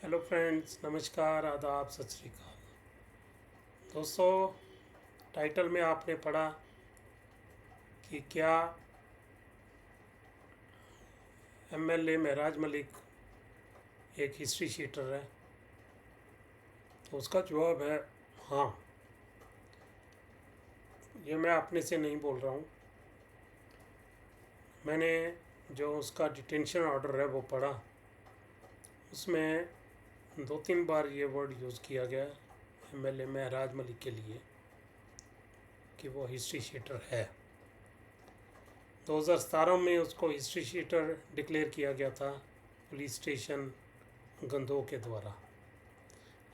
Hello friends, नमस्कार, आदाब, सत श्री अकाल। दोस्तों, टाइटल में आपने पढ़ा कि क्या एमएलए महराज मलिक एक हिस्ट्री शीटर है। तो उसका जवाब है हाँ। ये मैं अपने से नहीं बोल रहा हूँ। मैंने जो उसका डिटेंशन ऑर्डर है वो पढ़ा। उसमें दो तीन बार ये वर्ड यूज़ किया गया एमएलए महराज मलिक के लिए कि वो हिस्ट्री शीटर है। 2017 में उसको हिस्ट्री शीटर डिक्लेयर किया गया था पुलिस स्टेशन गंदोह के द्वारा।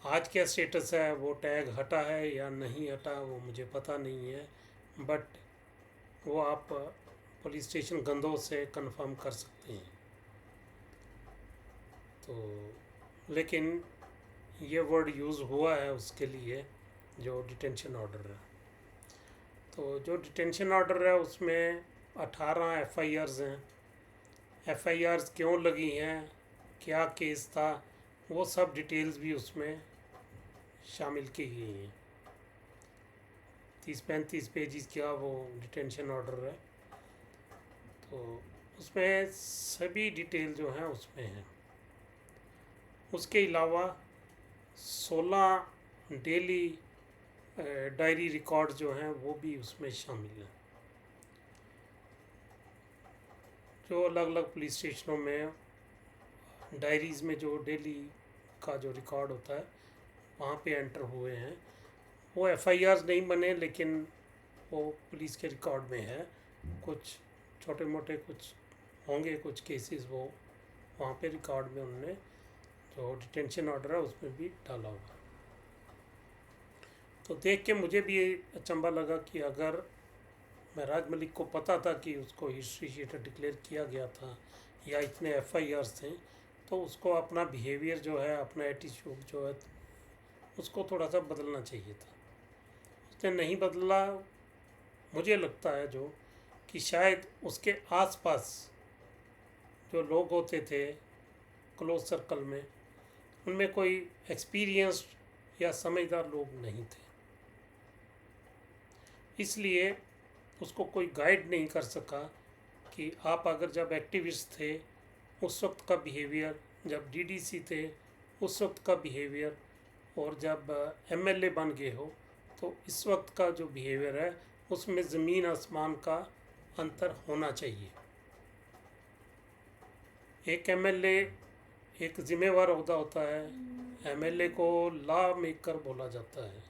आज क्या स्टेटस है, वो टैग हटा है या नहीं हटा वो मुझे पता नहीं है, बट वो आप पुलिस स्टेशन गंदोह से कंफर्म कर सकते हैं। तो लेकिन ये वर्ड यूज़ हुआ है उसके लिए जो डिटेंशन ऑर्डर है। तो जो डिटेंशन ऑर्डर है उसमें 18 एफआईआर्स हैं। एफआईआर्स क्यों लगी हैं, क्या केस था, वो सब डिटेल्स भी उसमें शामिल की गई हैं। 30-35 पेजेस का वो डिटेंशन ऑर्डर है। तो उसमें सभी डिटेल जो हैं उसमें हैं। उसके अलावा 16 डेली डायरी रिकॉर्ड जो हैं वो भी उसमें शामिल हैं, जो अलग अलग पुलिस स्टेशनों में डायरीज़ में जो डेली का जो रिकॉर्ड होता है वहाँ पे एंटर हुए हैं। वो एफआईआर्स नहीं बने, लेकिन वो पुलिस के रिकॉर्ड में है। कुछ छोटे मोटे कुछ होंगे, कुछ केसेस वो वहाँ पे रिकॉर्ड में उन्होंने जो डिटेंशन ऑर्डर है उसमें भी डाला हुआ। तो देख के मुझे भी अचंभा लगा कि अगर महराज मलिक को पता था कि उसको हिस्ट्री शीटर डिक्लेयर किया गया था या इतने एफआईआर्स थे, तो उसको अपना बिहेवियर जो है, अपना एटीट्यूड जो है, उसको थोड़ा सा बदलना चाहिए था। उसने नहीं बदला। मुझे लगता है जो कि शायद उसके आसपास जो लोग होते थे क्लोज सर्कल में, उनमें कोई एक्सपीरियंस्ड या समझदार लोग नहीं थे, इसलिए उसको कोई गाइड नहीं कर सका कि आप अगर जब एक्टिविस्ट थे उस वक्त का बिहेवियर, जब डीडीसी थे उस वक्त का बिहेवियर, और जब एमएलए बन गए हो तो इस वक्त का जो बिहेवियर है उसमें ज़मीन आसमान का अंतर होना चाहिए। एक एमएलए एक जिम्मेवार ओहदा होता है। एमएलए को लॉ मेकर बोला जाता है।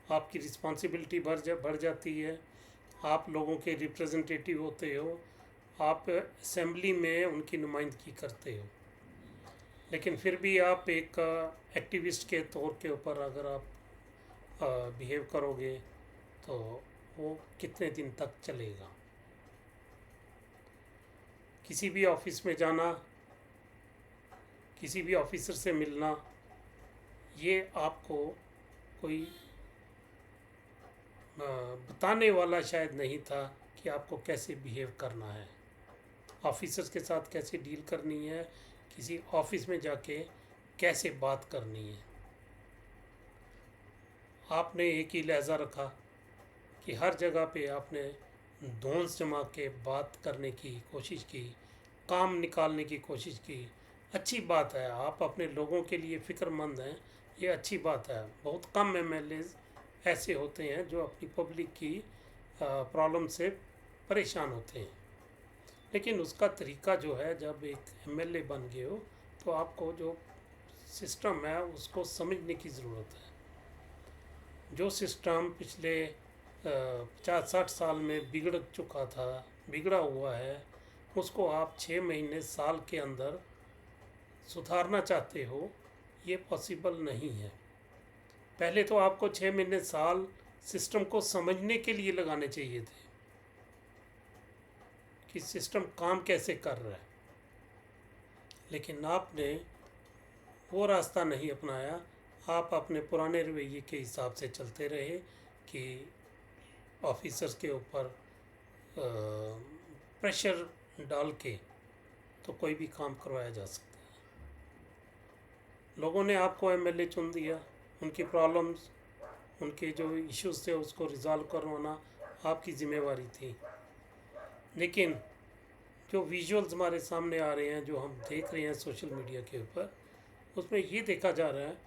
आपकी रिस्पॉन्सिबिलिटी बढ़ जाती है। आप लोगों के रिप्रेजेंटेटिव होते हो, आप असेंबली में उनकी नुमाइंदगी करते हो, लेकिन फिर भी आप एक एक्टिविस्ट के तौर के ऊपर अगर आप बिहेव करोगे तो वो कितने दिन तक चलेगा। किसी भी ऑफिस में जाना, किसी भी ऑफिसर से मिलना, ये आपको कोई बताने वाला शायद नहीं था कि आपको कैसे बिहेव करना है, ऑफिसर्स के साथ कैसे डील करनी है, किसी ऑफिस में जाके कैसे बात करनी है। आपने एक ही लहजा रखा कि हर जगह पे आपने धौंस जमा के बात करने की कोशिश की, काम निकालने की कोशिश की। अच्छी बात है, आप अपने लोगों के लिए फ़िक्रमंद हैं, ये अच्छी बात है। बहुत कम एमएलए ऐसे होते हैं जो अपनी पब्लिक की प्रॉब्लम से परेशान होते हैं, लेकिन उसका तरीका जो है, जब एक एमएलए बन गए हो तो आपको जो सिस्टम है उसको समझने की ज़रूरत है। जो सिस्टम पिछले 50-60 साल में बिगड़ चुका था, बिगड़ा हुआ है, उसको आप 6 महीने साल के अंदर सुधारना चाहते हो, ये पॉसिबल नहीं है। पहले तो आपको 6 महीने साल सिस्टम को समझने के लिए लगाने चाहिए थे कि सिस्टम काम कैसे कर रहा है, लेकिन आपने वो रास्ता नहीं अपनाया। आप अपने पुराने रवैये के हिसाब से चलते रहे कि ऑफिसर्स के ऊपर प्रेशर डाल के तो कोई भी काम करवाया जा सकता है। लोगों ने आपको एमएलए चुन दिया, उनकी प्रॉब्लम्स, उनके जो इश्यूज थे उसको रिजॉल्व करवाना आपकी ज़िम्मेवारी थी। लेकिन जो विजुअल्स हमारे सामने आ रहे हैं, जो हम देख रहे हैं सोशल मीडिया के ऊपर, उसमें ये देखा जा रहा है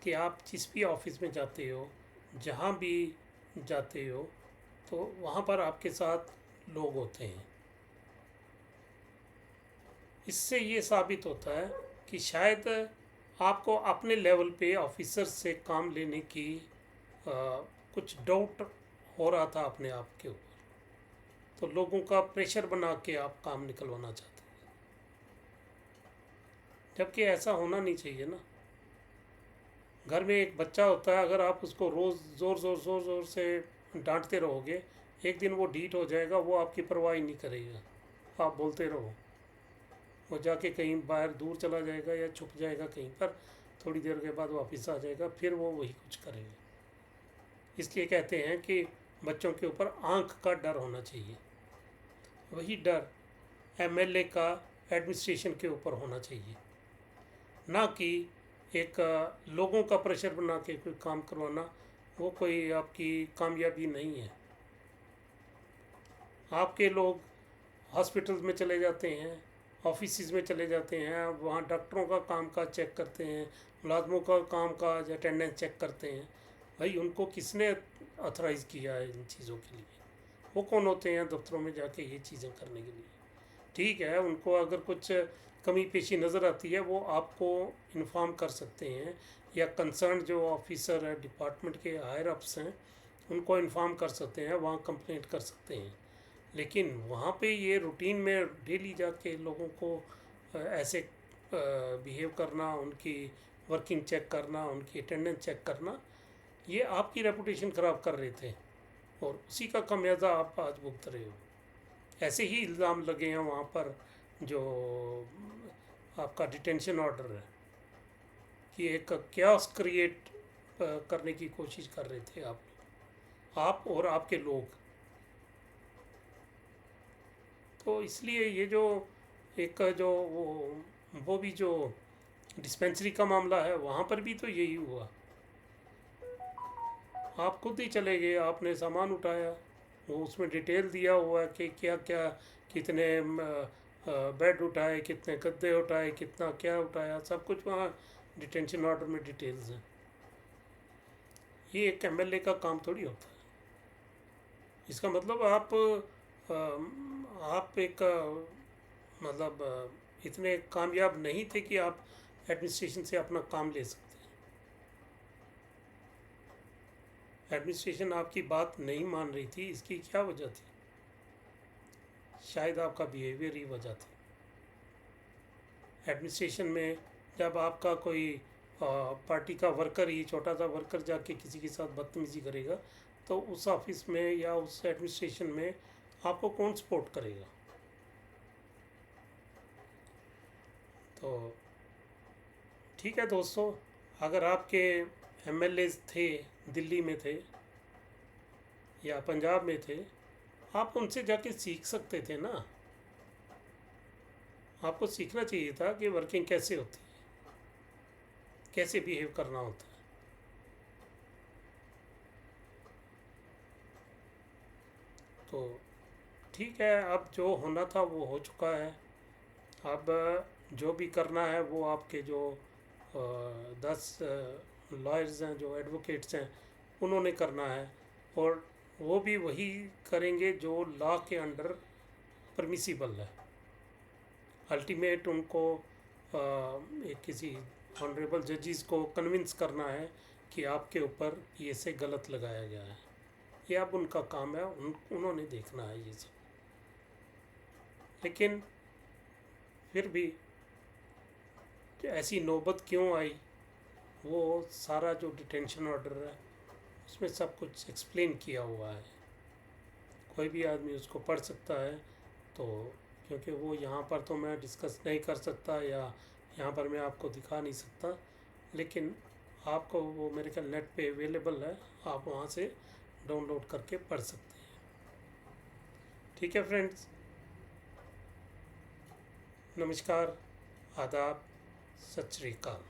कि आप जिस भी ऑफिस में जाते हो, जहाँ भी जाते हो, तो वहाँ पर आपके साथ लोग होते हैं। इससे ये साबित होता है कि शायद आपको अपने लेवल पे ऑफिसर से काम लेने की कुछ डाउट हो रहा था अपने आप के ऊपर, तो लोगों का प्रेशर बना के आप काम निकलवाना चाहते हैं, जबकि ऐसा होना नहीं चाहिए ना। घर में एक बच्चा होता है, अगर आप उसको रोज़ ज़ोर ज़ोर से डांटते रहोगे, एक दिन वो ढीठ हो जाएगा, वो आपकी परवाह ही नहीं करेगा। आप बोलते रहो, वो जाके कहीं बाहर दूर चला जाएगा या छुप जाएगा कहीं पर, थोड़ी देर के बाद वापस आ जाएगा, फिर वो वही कुछ करेगा। इसलिए कहते हैं कि बच्चों के ऊपर आँख का डर होना चाहिए। वही डर एमएलए का एडमिनिस्ट्रेशन के ऊपर होना चाहिए, ना कि एक लोगों का प्रेशर बना के कोई काम करवाना। वो कोई आपकी कामयाबी नहीं है। आपके लोग हॉस्पिटल्स में चले जाते हैं, ऑफिस में चले जाते हैं, वहाँ डॉक्टरों का काम काज चेक करते हैं, मुलाजमों का काम काज अटेंडेंस चेक करते हैं। भाई उनको किसने ऑथराइज़ किया है इन चीज़ों के लिए? वो कौन होते हैं दफ्तरों में जाके ये चीज़ें करने के लिए? ठीक है, उनको अगर कुछ कमी पेशी नज़र आती है वो आपको इन्फॉर्म कर सकते हैं, या कंसर्न जो ऑफिसर है डिपार्टमेंट के हायर अप्स हैं उनको इन्फॉर्म कर सकते हैं, वहाँ कंप्लेंट कर सकते हैं। लेकिन वहाँ पे ये रूटीन में डेली जाके लोगों को ऐसे बिहेव करना, उनकी वर्किंग चेक करना, उनकी अटेंडेंस चेक करना, ये आपकी रेपुटेशन ख़राब कर रहे थे, और उसी का खामियाजा आप आज भुगत रहे हो। ऐसे ही इल्ज़ाम लगे हैं वहाँ पर, जो आपका डिटेंशन ऑर्डर है, कि एक क्यास क्रिएट करने की कोशिश कर रहे थे आप और आपके लोग। तो इसलिए ये जो एक जो वो भी जो डिस्पेंसरी का मामला है, वहाँ पर भी तो यही हुआ। आप खुद ही चले गए, आपने सामान उठाया, वो उसमें डिटेल दिया हुआ है कि क्या क्या, कितने बेड उठाए, कितने गद्दे उठाए, कितना क्या उठाया, सब कुछ वहाँ डिटेंशन ऑर्डर में डिटेल्स हैं। ये एक एमएलए का काम थोड़ी होता है। इसका मतलब आप एक मतलब इतने कामयाब नहीं थे कि आप एडमिनिस्ट्रेशन से अपना काम ले सकते। एडमिनिस्ट्रेशन आपकी बात नहीं मान रही थी, इसकी क्या वजह थी? शायद आपका बिहेवियर ही वजह थी। एडमिनिस्ट्रेशन में जब आपका कोई पार्टी का वर्कर ही, छोटा सा वर्कर जाके किसी के साथ बदतमीजी करेगा, तो उस ऑफिस में या उस एडमिनिस्ट्रेशन में आपको कौन सपोर्ट करेगा? तो ठीक है दोस्तों, अगर आपके एमएलए थे, दिल्ली में थे या पंजाब में थे, आप उनसे जाके सीख सकते थे ना। आपको सीखना चाहिए था कि वर्किंग कैसे होती है, कैसे बिहेव करना होता है। तो ठीक है, अब जो होना था वो हो चुका है। अब जो भी करना है वो आपके जो 10 लॉयर्स हैं, जो एडवोकेट्स हैं, उन्होंने करना है, और वो भी वही करेंगे जो लॉ के अंडर परमिसिबल है। अल्टीमेट उनको एक किसी ऑनरेबल जजेस को कन्विंस करना है कि आपके ऊपर ये से गलत लगाया गया है। ये अब उनका काम है, उन्होंने देखना है ये सब। लेकिन फिर भी ऐसी नौबत क्यों आई, वो सारा जो डिटेंशन ऑर्डर है उसमें सब कुछ एक्सप्लेन किया हुआ है। कोई भी आदमी उसको पढ़ सकता है। तो क्योंकि वो यहाँ पर तो मैं डिस्कस नहीं कर सकता, या यहाँ पर मैं आपको दिखा नहीं सकता, लेकिन आपको वो मेरे ख्याल नेट पे अवेलेबल है, आप वहाँ से डाउनलोड करके पढ़ सकते हैं। ठीक है फ्रेंड्स, नमस्कार, आदाब, सत श्री अकाल।